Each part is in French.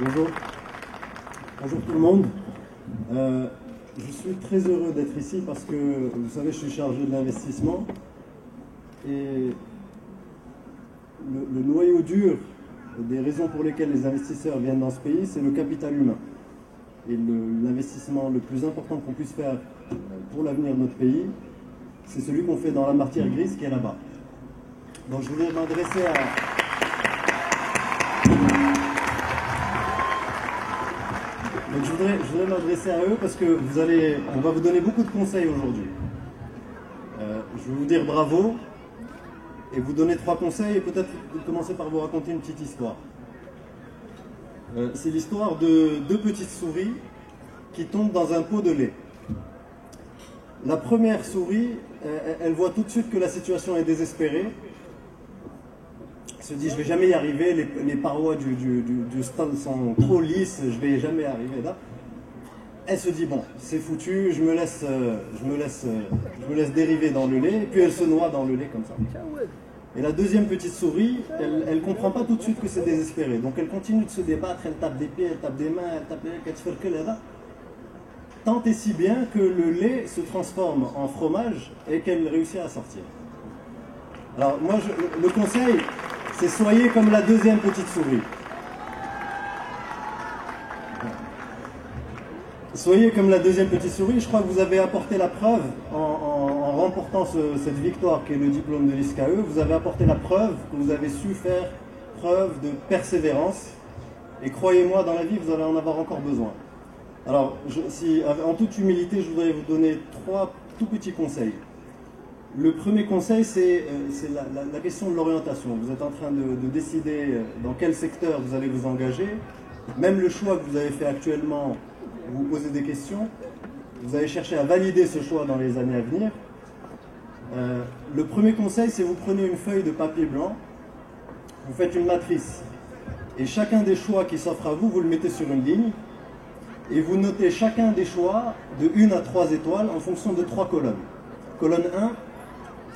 Bonjour. Bonjour tout le monde. Je suis très heureux d'être ici parce que, vous savez, je suis chargé de l'investissement et le noyau dur des raisons pour lesquelles les investisseurs viennent dans ce pays, c'est le capital humain. Et l'investissement le plus important qu'on puisse faire pour l'avenir de notre pays, c'est celui qu'on fait dans la matière grise qui est là-bas. Donc je voulais m'adresser à... Donc je voudrais m'adresser à eux parce que on va vous donner beaucoup de conseils aujourd'hui. Je vais vous dire bravo et vous donner 3 conseils et peut-être commencer par vous raconter une petite histoire. C'est l'histoire de 2 petites souris qui tombent dans un pot de lait. La première souris, elle voit tout de suite que la situation est désespérée. Elle se dit, je ne vais jamais y arriver, les parois du stade sont trop lisses, je ne vais jamais y arriver là. Elle se dit, bon, c'est foutu, je me laisse dériver dans le lait, et puis elle se noie dans le lait comme ça. Et la deuxième petite souris, elle ne comprend pas tout de suite que c'est désespéré. Donc elle continue de se débattre, elle tape des pieds, elle tape des mains, elle tape des mains, tant et si bien que le lait se transforme en fromage et qu'elle réussit à sortir. Alors moi, le conseil, c'est soyez comme la deuxième petite souris. Soyez comme la deuxième petite souris. Je crois que vous avez apporté la preuve en remportant cette victoire qui est le diplôme de l'ISCAE. Vous avez apporté la preuve que vous avez su faire preuve de persévérance. Et croyez-moi, dans la vie, vous allez en avoir encore besoin. Alors, en toute humilité, je voudrais vous donner 3 tout petits conseils. Le premier conseil, c'est la question de l'orientation. Vous êtes en train de décider dans quel secteur vous allez vous engager. Même le choix que vous avez fait actuellement, vous vous posez des questions. Vous allez chercher à valider ce choix dans les années à venir. Le premier conseil, c'est vous prenez une feuille de papier blanc, vous faites une matrice. Et chacun des choix qui s'offre à vous, vous le mettez sur une ligne. Et vous notez chacun des choix de 1 à 3 étoiles en fonction de 3 colonnes. Colonne 1,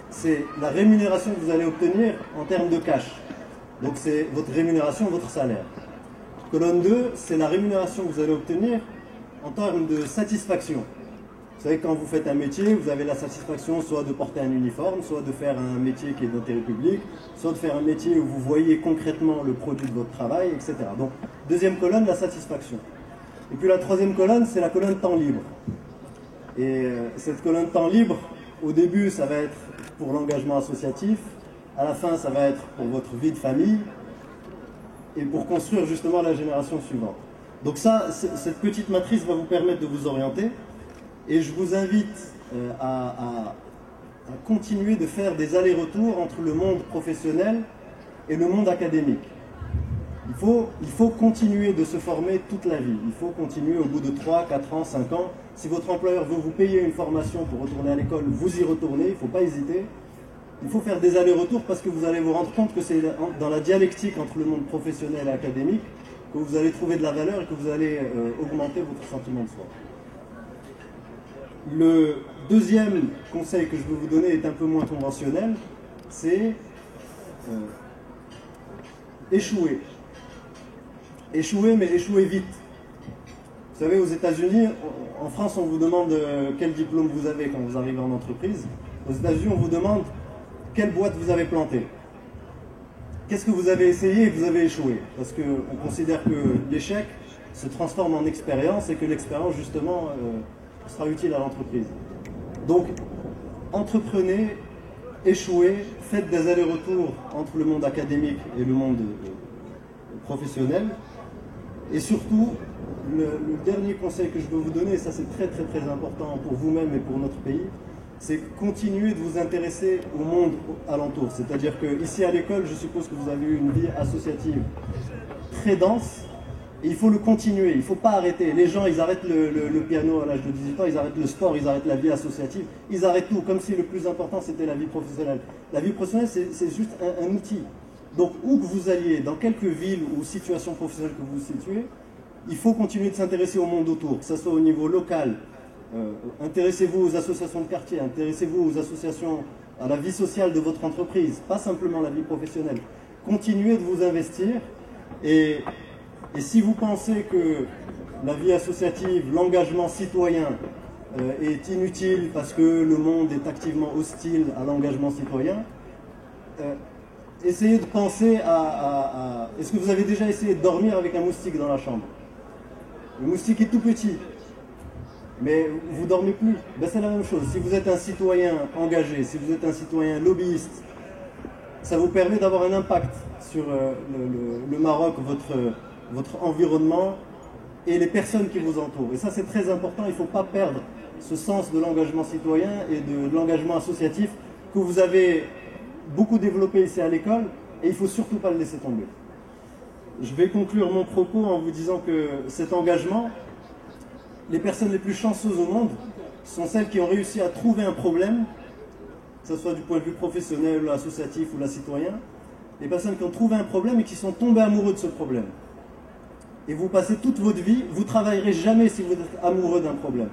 c'est la rémunération que vous allez obtenir en termes de cash. Donc c'est votre rémunération, votre salaire. Colonne 2, c'est la rémunération que vous allez obtenir en termes de satisfaction. Vous savez, quand vous faites un métier, vous avez la satisfaction soit de porter un uniforme, soit de faire un métier qui est d'intérêt public, soit de faire un métier où vous voyez concrètement le produit de votre travail, etc. Donc, deuxième colonne, la satisfaction. Et puis la troisième colonne, c'est la colonne temps libre. Et cette colonne temps libre, au début, ça va être pour l'engagement associatif. À la fin, ça va être pour votre vie de famille et pour construire justement la génération suivante. Donc ça, cette petite matrice va vous permettre de vous orienter. Et je vous invite à continuer de faire des allers-retours entre le monde professionnel et le monde académique. Il faut continuer de se former toute la vie. Il faut continuer au bout de 3, 4 ans, 5 ans. Si votre employeur veut vous payer une formation pour retourner à l'école, vous y retournez, il ne faut pas hésiter. Il faut faire des allers-retours parce que vous allez vous rendre compte que c'est dans la dialectique entre le monde professionnel et académique que vous allez trouver de la valeur et que vous allez augmenter votre sentiment de soi. Le deuxième conseil que je veux vous donner est un peu moins conventionnel, c'est échouer. Échouer, mais échouer vite. Vous savez, aux États-Unis, en France, on vous demande quel diplôme vous avez quand vous arrivez en entreprise. Aux États-Unis, on vous demande quelle boîte vous avez plantée. Qu'est-ce que vous avez essayé et que vous avez échoué? Parce qu'on considère que l'échec se transforme en expérience et que l'expérience, justement, sera utile à l'entreprise. Donc, entreprenez, échouez, faites des allers-retours entre le monde académique et le monde professionnel. Et surtout, le dernier conseil que je veux vous donner, et ça c'est très très très important pour vous-même et pour notre pays, c'est continuer de vous intéresser au monde alentour. C'est-à-dire que ici à l'école, je suppose que vous avez eu une vie associative très dense, et il faut le continuer, il ne faut pas arrêter. Les gens, ils arrêtent le piano à l'âge de 18 ans, ils arrêtent le sport, ils arrêtent la vie associative, ils arrêtent tout, comme si le plus important c'était la vie professionnelle. La vie professionnelle, c'est juste un outil. Donc, où que vous alliez, dans quelques villes ou situations professionnelles que vous vous situez, il faut continuer de s'intéresser au monde autour, que ce soit au niveau local. Intéressez-vous aux associations de quartier, intéressez-vous aux associations, à la vie sociale de votre entreprise, pas simplement la vie professionnelle. Continuez de vous investir et Et si vous pensez que la vie associative, l'engagement citoyen est inutile parce que le monde est activement hostile à l'engagement citoyen, essayez de penser à... Est-ce que vous avez déjà essayé de dormir avec un moustique dans la chambre? Le moustique est tout petit, mais vous ne dormez plus. Ben, c'est la même chose. Si vous êtes un citoyen engagé, si vous êtes un citoyen lobbyiste, ça vous permet d'avoir un impact sur le Maroc, votre environnement et les personnes qui vous entourent. Et ça, c'est très important. Il ne faut pas perdre ce sens de l'engagement citoyen et de l'engagement associatif que vous avez beaucoup développé ici à l'école, et il ne faut surtout pas le laisser tomber. Je vais conclure mon propos en vous disant que cet engagement, les personnes les plus chanceuses au monde sont celles qui ont réussi à trouver un problème, que ce soit du point de vue professionnel, ou associatif ou citoyen, les personnes qui ont trouvé un problème et qui sont tombées amoureux de ce problème. Et vous passez toute votre vie, vous ne travaillerez jamais si vous êtes amoureux d'un problème.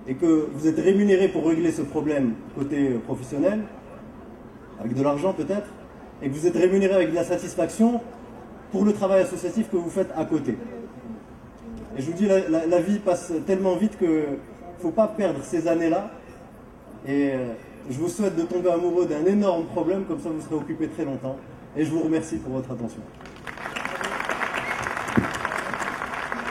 Et que vous êtes rémunéré pour régler ce problème côté professionnel, avec de l'argent peut-être, et que vous êtes rémunéré avec de la satisfaction pour le travail associatif que vous faites à côté. Et je vous dis, la vie passe tellement vite qu'il ne faut pas perdre ces années-là. Et je vous souhaite de tomber amoureux d'un énorme problème, comme ça vous serez occupé très longtemps. Et je vous remercie pour votre attention.